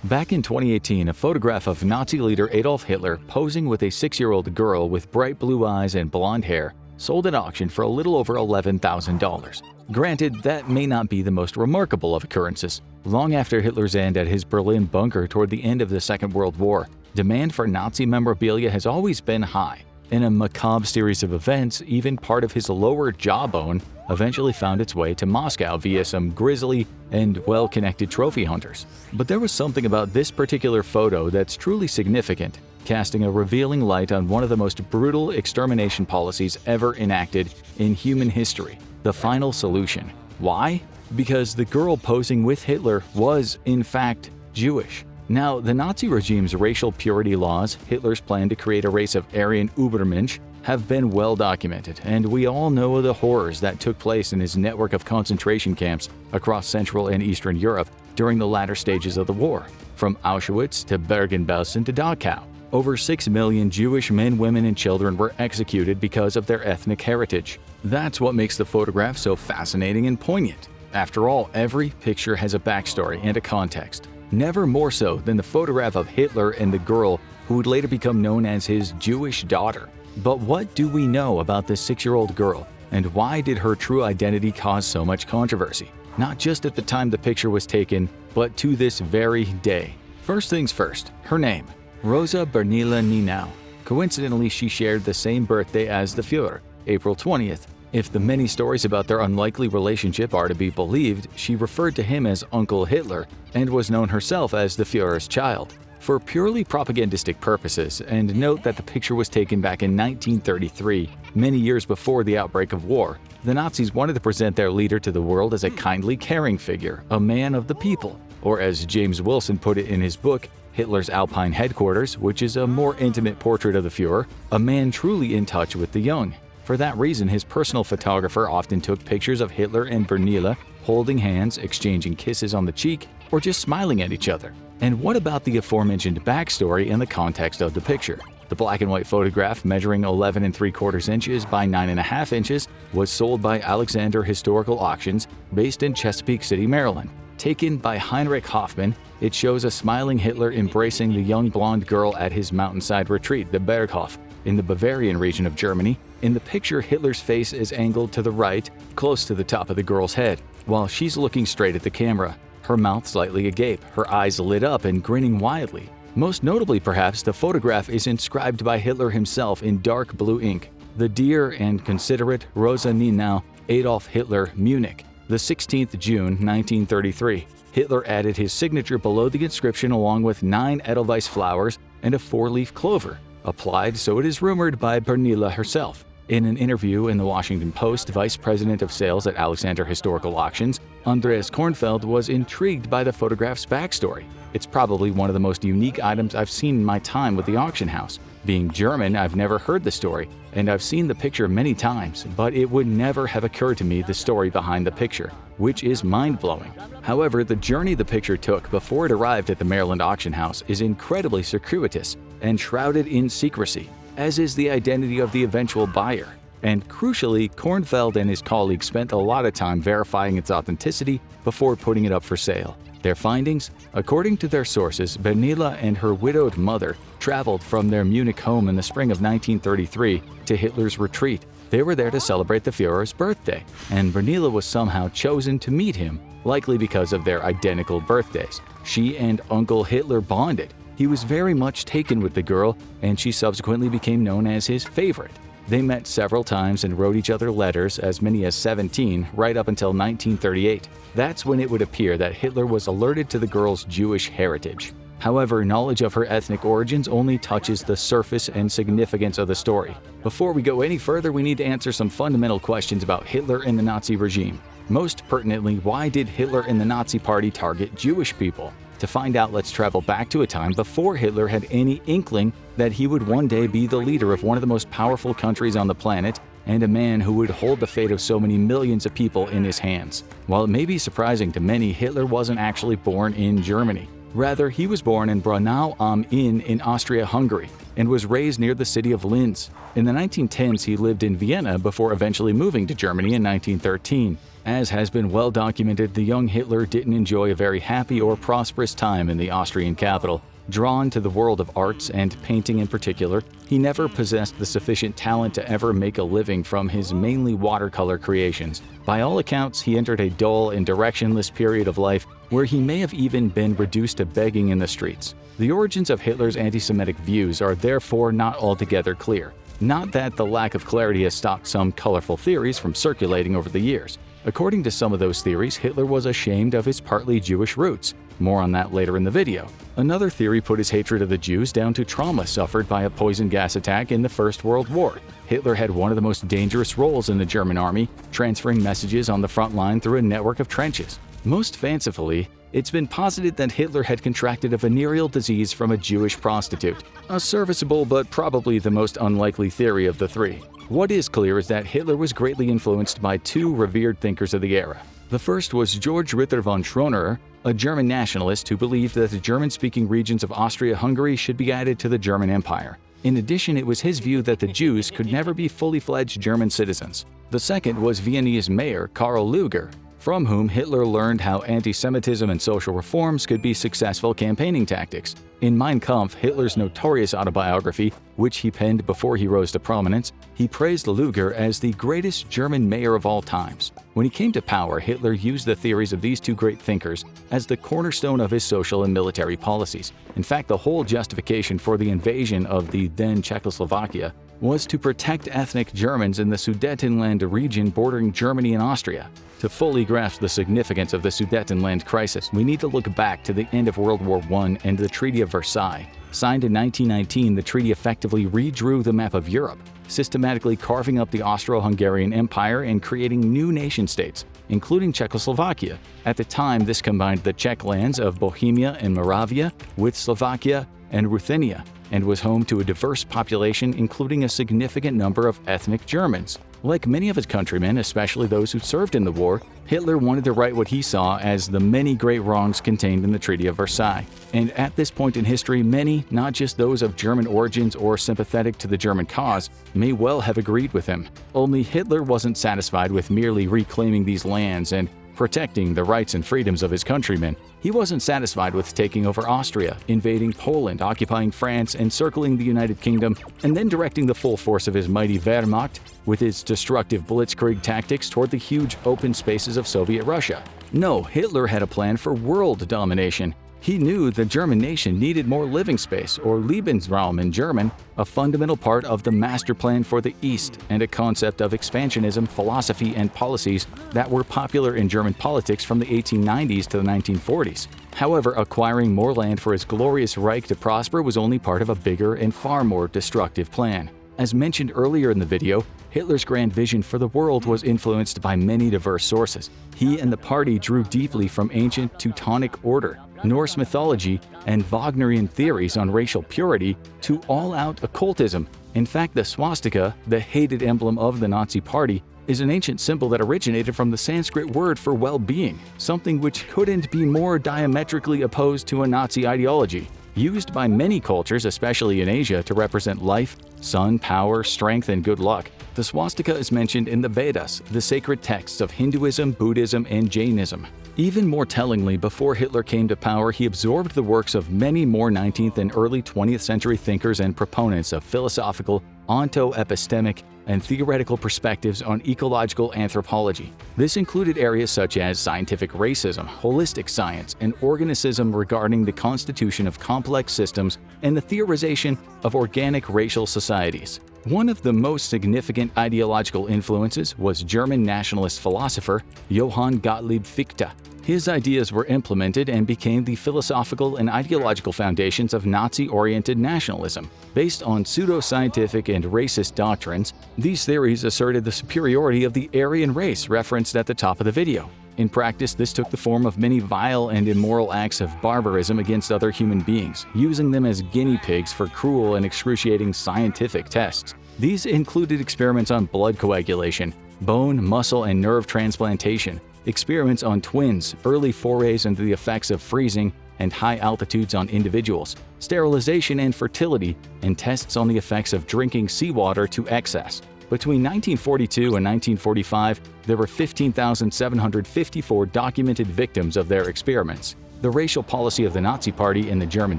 Back in 2018, a photograph of Nazi leader Adolf Hitler posing with a 6-year-old girl with bright blue eyes and blonde hair sold at auction for a little over $11,000. Granted, that may not be the most remarkable of occurrences. Long after Hitler's end at his Berlin bunker toward the end of the Second World War, demand for Nazi memorabilia has always been high. In a macabre series of events, even part of his lower jawbone eventually found its way to Moscow via some grisly and well-connected trophy hunters. But there was something about this particular photo that's truly significant, casting a revealing light on one of the most brutal extermination policies ever enacted in human history: the final solution. Why? Because the girl posing with Hitler was, in fact, Jewish. Now, the Nazi regime's racial purity laws, Hitler's plan to create a race of Aryan Übermensch, have been well documented, and we all know the horrors that took place in his network of concentration camps across Central and Eastern Europe during the latter stages of the war. From Auschwitz to Bergen-Belsen to Dachau, over 6 million Jewish men, women, and children were executed because of their ethnic heritage. That's what makes the photograph so fascinating and poignant. After all, every picture has a backstory and a context. Never more so than the photograph of Hitler and the girl who would later become known as his Jewish daughter. But what do we know about this 6-year-old girl, and why did her true identity cause so much controversy? Not just at the time the picture was taken, but to this very day. First things first, her name, Rosa Bernila Nienau. Coincidentally, she shared the same birthday as the Führer, April 20th. If the many stories about their unlikely relationship are to be believed, she referred to him as Uncle Hitler and was known herself as the Führer's child. For purely propagandistic purposes, and note that the picture was taken back in 1933, many years before the outbreak of war, the Nazis wanted to present their leader to the world as a kindly, caring figure, a man of the people, or as James Wilson put it in his book, Hitler's Alpine Headquarters, which is a more intimate portrait of the Führer, a man truly in touch with the young. For that reason, his personal photographer often took pictures of Hitler and Bernila holding hands, exchanging kisses on the cheek, or just smiling at each other. And what about the aforementioned backstory in the context of the picture? The black and white photograph, measuring 11 3/4 inches by 9.5 inches, was sold by Alexander Historical Auctions, based in Chesapeake City, Maryland. Taken by Heinrich Hoffmann, it shows a smiling Hitler embracing the young blonde girl at his mountainside retreat, the Berghof, in the Bavarian region of Germany. In the picture, Hitler's face is angled to the right, close to the top of the girl's head, while she's looking straight at the camera, her mouth slightly agape, her eyes lit up and grinning widely. Most notably, perhaps, the photograph is inscribed by Hitler himself in dark blue ink: "The dear and considerate Rosa Nienau, Adolf Hitler, Munich, the 16th June 1933. Hitler added his signature below the inscription along with 9 Edelweiss flowers and a 4-leaf clover, applied, so it is rumored, by Bernila herself. In an interview in the Washington Post, Vice President of Sales at Alexander Historical Auctions, Andreas Kornfeld, was intrigued by the photograph's backstory. "It's probably one of the most unique items I've seen in my time with the auction house. Being German, I've never heard the story, and I've seen the picture many times, but it would never have occurred to me the story behind the picture, which is mind-blowing." However, the journey the picture took before it arrived at the Maryland auction house is incredibly circuitous and shrouded in secrecy, as is the identity of the eventual buyer. And crucially, Kornfeld and his colleagues spent a lot of time verifying its authenticity before putting it up for sale. Their findings? According to their sources, Bernila and her widowed mother traveled from their Munich home in the spring of 1933 to Hitler's retreat. They were there to celebrate the Führer's birthday, and Bernila was somehow chosen to meet him, likely because of their identical birthdays. She and Uncle Hitler bonded. He was very much taken with the girl, and she subsequently became known as his favorite. They met several times and wrote each other letters, as many as 17, right up until 1938. That's when it would appear that Hitler was alerted to the girl's Jewish heritage. However, knowledge of her ethnic origins only touches the surface and significance of the story. Before we go any further, we need to answer some fundamental questions about Hitler and the Nazi regime. Most pertinently, why did Hitler and the Nazi Party target Jewish people? To find out, let's travel back to a time before Hitler had any inkling that he would one day be the leader of one of the most powerful countries on the planet, and a man who would hold the fate of so many millions of people in his hands. While it may be surprising to many, Hitler wasn't actually born in Germany. Rather, he was born in Braunau am Inn in Austria-Hungary and was raised near the city of Linz. In the 1910s, he lived in Vienna before eventually moving to Germany in 1913. As has been well documented, the young Hitler didn't enjoy a very happy or prosperous time in the Austrian capital. Drawn to the world of arts and painting in particular, he never possessed the sufficient talent to ever make a living from his mainly watercolor creations. By all accounts, he entered a dull and directionless period of life where he may have even been reduced to begging in the streets. The origins of Hitler's anti-Semitic views are therefore not altogether clear. Not that the lack of clarity has stopped some colorful theories from circulating over the years. According to some of those theories, Hitler was ashamed of his partly Jewish roots. More on that later in the video. Another theory put his hatred of the Jews down to trauma suffered by a poison gas attack in the First World War. Hitler had one of the most dangerous roles in the German army, transferring messages on the front line through a network of trenches. Most fancifully, it's been posited that Hitler had contracted a venereal disease from a Jewish prostitute. A serviceable but probably the most unlikely theory of the three. What is clear is that Hitler was greatly influenced by two revered thinkers of the era. The first was Georg Ritter von Schroner, a German nationalist who believed that the German-speaking regions of Austria-Hungary should be added to the German Empire. In addition, it was his view that the Jews could never be fully fledged German citizens. The second was Viennese mayor Karl Lueger, from whom Hitler learned how anti-Semitism and social reforms could be successful campaigning tactics. In Mein Kampf, Hitler's notorious autobiography, which he penned before he rose to prominence, he praised Lueger as the greatest German mayor of all times. When he came to power, Hitler used the theories of these two great thinkers as the cornerstone of his social and military policies. In fact, the whole justification for the invasion of the then Czechoslovakia was to protect ethnic Germans in the Sudetenland region bordering Germany and Austria. To fully grasp the significance of the Sudetenland crisis, we need to look back to the end of World War I and the Treaty of Versailles. Signed in 1919, the treaty effectively redrew the map of Europe, systematically carving up the Austro-Hungarian Empire and creating new nation-states, including Czechoslovakia. At the time, this combined the Czech lands of Bohemia and Moravia with Slovakia and Ruthenia, and was home to a diverse population including a significant number of ethnic Germans. Like many of his countrymen, especially those who served in the war, Hitler wanted to right what he saw as the many great wrongs contained in the Treaty of Versailles. And at this point in history, many, not just those of German origins or sympathetic to the German cause, may well have agreed with him. Only Hitler wasn't satisfied with merely reclaiming these lands and protecting the rights and freedoms of his countrymen. He wasn't satisfied with taking over Austria, invading Poland, occupying France, encircling the United Kingdom, and then directing the full force of his mighty Wehrmacht with its destructive blitzkrieg tactics toward the huge open spaces of Soviet Russia. No, Hitler had a plan for world domination. He knew the German nation needed more living space, or Lebensraum in German, a fundamental part of the master plan for the East and a concept of expansionism, philosophy, and policies that were popular in German politics from the 1890s to the 1940s. However, acquiring more land for his glorious Reich to prosper was only part of a bigger and far more destructive plan. As mentioned earlier in the video, Hitler's grand vision for the world was influenced by many diverse sources. He and the party drew deeply from ancient Teutonic order, Norse mythology, and Wagnerian theories on racial purity to all-out occultism. In fact, the swastika, the hated emblem of the Nazi Party, is an ancient symbol that originated from the Sanskrit word for well-being, something which couldn't be more diametrically opposed to a Nazi ideology. Used by many cultures, especially in Asia, to represent life, sun, power, strength, and good luck, the swastika is mentioned in the Vedas, the sacred texts of Hinduism, Buddhism, and Jainism. Even more tellingly, before Hitler came to power, he absorbed the works of many more 19th and early 20th century thinkers and proponents of philosophical, onto-epistemic, and theoretical perspectives on ecological anthropology. This included areas such as scientific racism, holistic science, and organicism regarding the constitution of complex systems and the theorization of organic racial societies. One of the most significant ideological influences was German nationalist philosopher Johann Gottlieb Fichte. His ideas were implemented and became the philosophical and ideological foundations of Nazi-oriented nationalism. Based on pseudo-scientific and racist doctrines, these theories asserted the superiority of the Aryan race referenced at the top of the video. In practice, this took the form of many vile and immoral acts of barbarism against other human beings, using them as guinea pigs for cruel and excruciating scientific tests. These included experiments on blood coagulation, bone, muscle, and nerve transplantation, experiments on twins, early forays into the effects of freezing, and high altitudes on individuals, sterilization and fertility, and tests on the effects of drinking seawater to excess. Between 1942 and 1945, there were 15,754 documented victims of their experiments. The racial policy of the Nazi Party in the German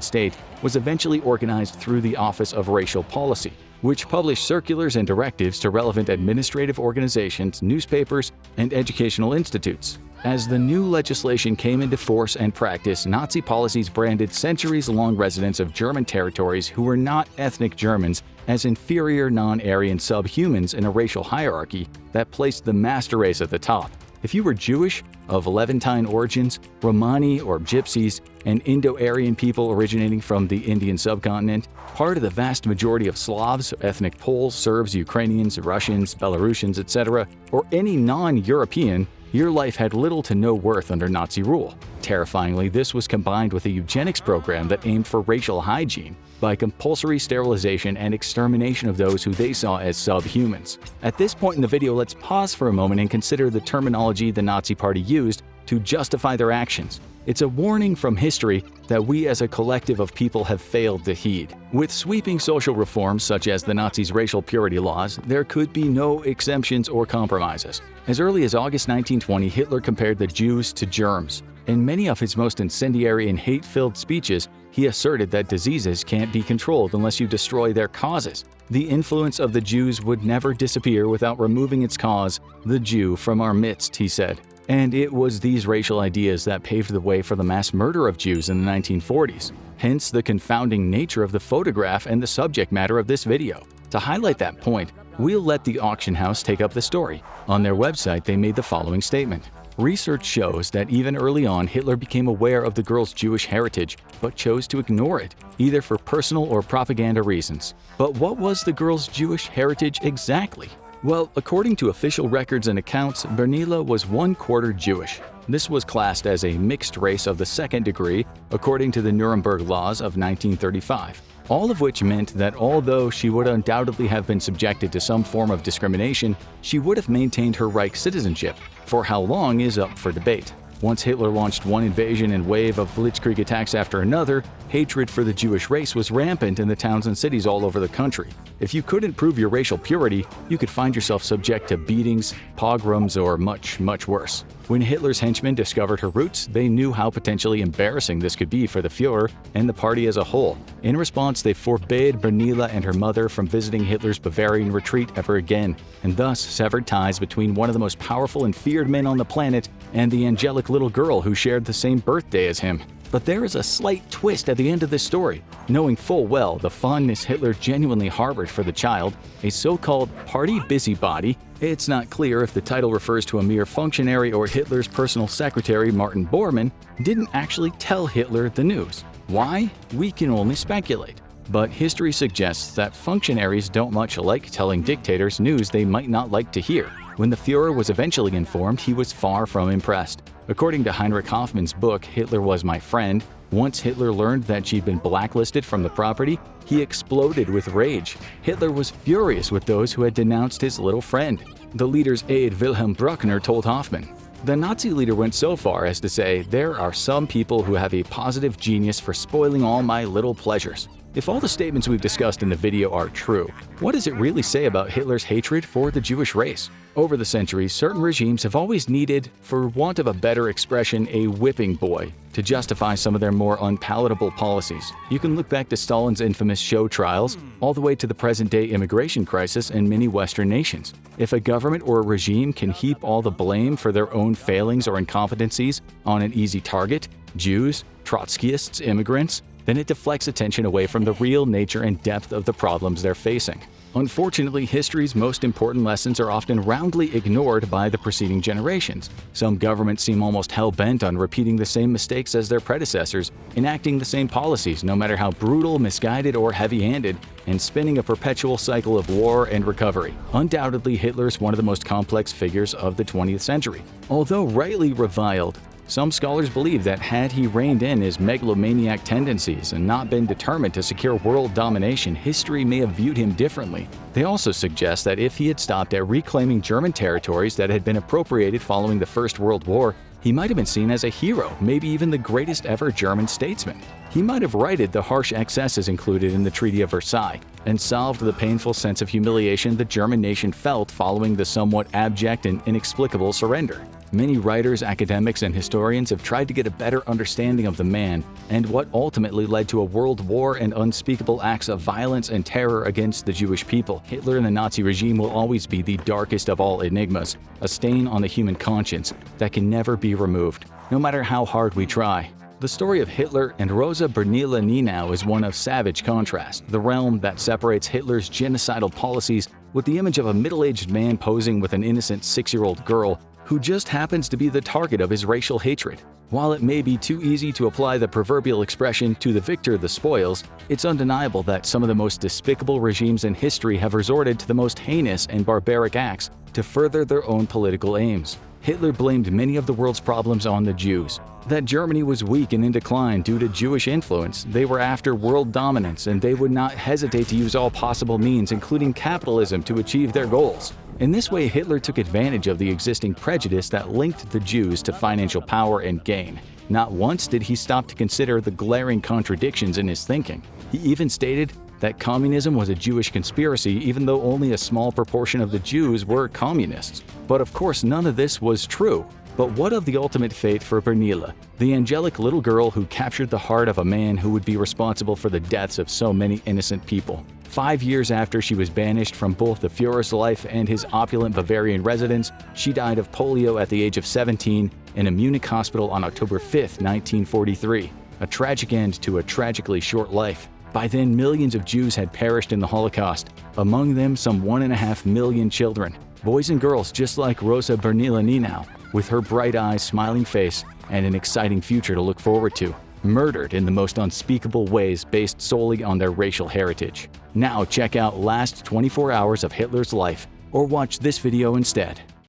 state was eventually organized through the Office of Racial Policy, which published circulars and directives to relevant administrative organizations, newspapers, and educational institutes. As the new legislation came into force and practice, Nazi policies branded centuries-long residents of German territories who were not ethnic Germans as inferior non-Aryan subhumans in a racial hierarchy that placed the master race at the top. If you were Jewish, of Levantine origins, Romani or Gypsies, and Indo-Aryan people originating from the Indian subcontinent, part of the vast majority of Slavs, ethnic Poles, Serbs, Ukrainians, Russians, Belarusians, etc., or any non-European, your life had little to no worth under Nazi rule. Terrifyingly, this was combined with a eugenics program that aimed for racial hygiene by compulsory sterilization and extermination of those who they saw as subhumans. At this point in the video, let's pause for a moment and consider the terminology the Nazi Party used to justify their actions. It's a warning from history that we as a collective of people have failed to heed. With sweeping social reforms such as the Nazis' racial purity laws, there could be no exemptions or compromises. As early as August 1920, Hitler compared the Jews to germs. In many of his most incendiary and hate-filled speeches, he asserted that diseases can't be controlled unless you destroy their causes. The influence of the Jews would never disappear without removing its cause, the Jew, from our midst, he said. And it was these racial ideas that paved the way for the mass murder of Jews in the 1940s. Hence the confounding nature of the photograph and the subject matter of this video. To highlight that point, we'll let the auction house take up the story. On their website, they made the following statement. Research shows that even early on, Hitler became aware of the girl's Jewish heritage, but chose to ignore it, either for personal or propaganda reasons. But what was the girl's Jewish heritage exactly? Well, according to official records and accounts, Bernila was 1/4 Jewish. This was classed as a mixed race of the second degree, according to the Nuremberg laws of 1935. All of which meant that although she would undoubtedly have been subjected to some form of discrimination, she would have maintained her Reich citizenship. For how long is up for debate. Once Hitler launched one invasion and wave of blitzkrieg attacks after another, hatred for the Jewish race was rampant in the towns and cities all over the country. If you couldn't prove your racial purity, you could find yourself subject to beatings, pogroms, or much, much worse. When Hitler's henchmen discovered her roots, they knew how potentially embarrassing this could be for the Führer and the party as a whole. In response, they forbade Bernila and her mother from visiting Hitler's Bavarian retreat ever again, and thus severed ties between one of the most powerful and feared men on the planet and the angelic little girl who shared the same birthday as him. But there is a slight twist at the end of this story. Knowing full well the fondness Hitler genuinely harbored for the child, a so-called party busybody, it's not clear if the title refers to a mere functionary or Hitler's personal secretary Martin Bormann, didn't actually tell Hitler the news. Why? We can only speculate. But history suggests that functionaries don't much like telling dictators news they might not like to hear. When the Führer was eventually informed, he was far from impressed. According to Heinrich Hoffmann's book, Hitler Was My Friend, once Hitler learned that she'd been blacklisted from the property, he exploded with rage. Hitler was furious with those who had denounced his little friend. The leader's aide Wilhelm Bruckner told Hoffmann, "The Nazi leader went so far as to say, 'There are some people who have a positive genius for spoiling all my little pleasures.'" If all the statements we've discussed in the video are true, what does it really say about Hitler's hatred for the Jewish race? Over the centuries, certain regimes have always needed, for want of a better expression, a whipping boy to justify some of their more unpalatable policies. You can look back to Stalin's infamous show trials, all the way to the present-day immigration crisis in many Western nations. If a government or a regime can heap all the blame for their own failings or incompetencies on an easy target, Jews, Trotskyists, immigrants, then it deflects attention away from the real nature and depth of the problems they're facing. Unfortunately, history's most important lessons are often roundly ignored by the preceding generations. Some governments seem almost hell-bent on repeating the same mistakes as their predecessors, enacting the same policies no matter how brutal, misguided, or heavy-handed, and spinning a perpetual cycle of war and recovery. Undoubtedly, Hitler's one of the most complex figures of the 20th century. Although rightly reviled, some scholars believe that had he reined in his megalomaniac tendencies and not been determined to secure world domination, history may have viewed him differently. They also suggest that if he had stopped at reclaiming German territories that had been appropriated following the First World War, He might have been seen as a hero, maybe even the greatest ever German statesman. He might have righted the harsh excesses included in the Treaty of Versailles and solved the painful sense of humiliation the German nation felt following the somewhat abject and inexplicable surrender. Many writers, academics, and historians have tried to get a better understanding of the man and what ultimately led to a world war and unspeakable acts of violence and terror against the Jewish people. Hitler and the Nazi regime will always be the darkest of all enigmas, a stain on the human conscience that can never be removed, no matter how hard we try. The story of Hitler and Rosa Bernila Nienau is one of savage contrast, the realm that separates Hitler's genocidal policies with the image of a middle-aged man posing with an innocent 6-year-old girl who just happens to be the target of his racial hatred. While it may be too easy to apply the proverbial expression "to the victor the spoils," it's undeniable that some of the most despicable regimes in history have resorted to the most heinous and barbaric acts to further their own political aims. Hitler blamed many of the world's problems on the Jews. That Germany was weak and in decline due to Jewish influence, they were after world dominance, and they would not hesitate to use all possible means, including capitalism, to achieve their goals. In this way, Hitler took advantage of the existing prejudice that linked the Jews to financial power and gain. Not once did he stop to consider the glaring contradictions in his thinking. He even stated that communism was a Jewish conspiracy, even though only a small proportion of the Jews were communists. But of course, none of this was true. But what of the ultimate fate for Bernila, the angelic little girl who captured the heart of a man who would be responsible for the deaths of so many innocent people? 5 years after she was banished from both the Führer's life and his opulent Bavarian residence, she died of polio at the age of 17 in a Munich hospital on October 5, 1943. A tragic end to a tragically short life. By then, millions of Jews had perished in the Holocaust, among them some 1.5 million children, boys and girls just like Rosa Bernila Nienau, with her bright eyes, smiling face, and an exciting future to look forward to, murdered in the most unspeakable ways based solely on their racial heritage. Now check out Last 24 Hours of Hitler's Life, or watch this video instead.